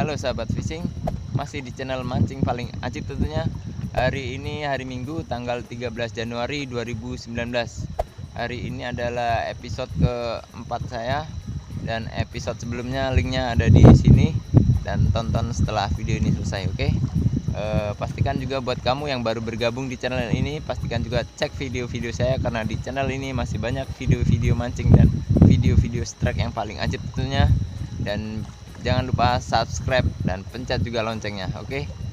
Halo sahabat fishing, masih di channel mancing paling ajib tentunya. Hari ini hari Minggu tanggal 13 Januari 2019. Hari ini adalah episode keempat saya, dan episode sebelumnya linknya ada di sini, dan tonton setelah video ini selesai, oke? Pastikan juga buat kamu yang baru bergabung di channel ini, pastikan juga cek video-video saya, karena di channel ini masih banyak video-video mancing dan video-video strike yang paling ajib tentunya. Dan jangan lupa subscribe dan pencet juga loncengnya, oke?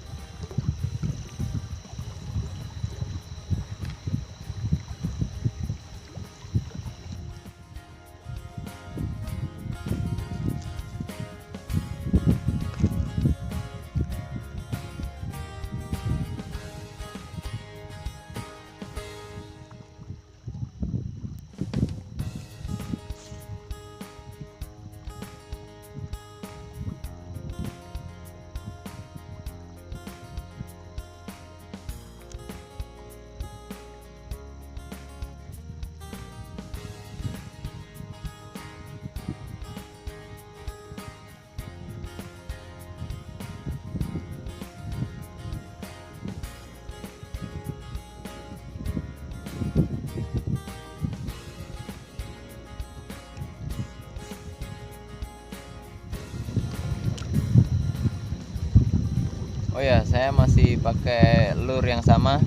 Oh ya, saya masih pakai lure yang sama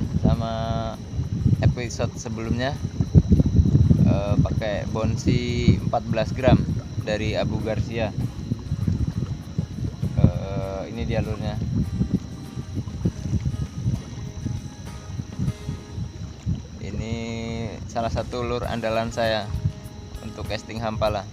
episode sebelumnya, pakai Bonsi 14 gram dari Abu Garcia. Ini dia lurnya. Ini salah satu lure andalan saya untuk casting hampala.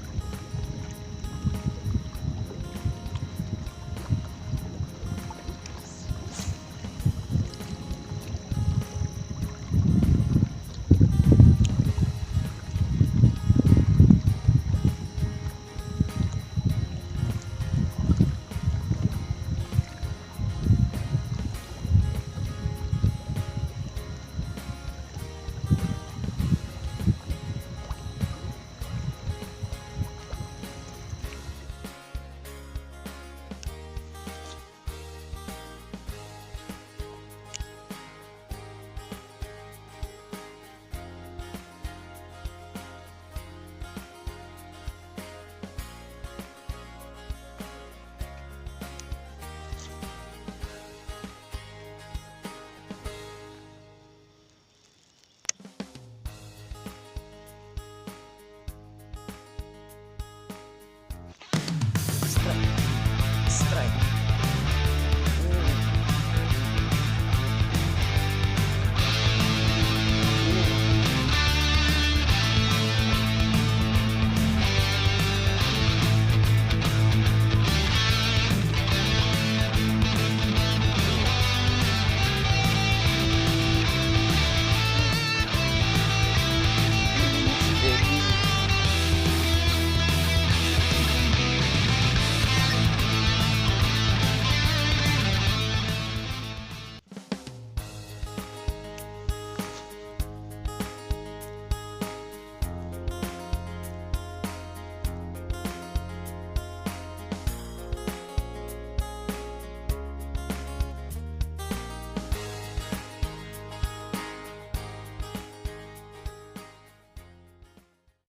Strike.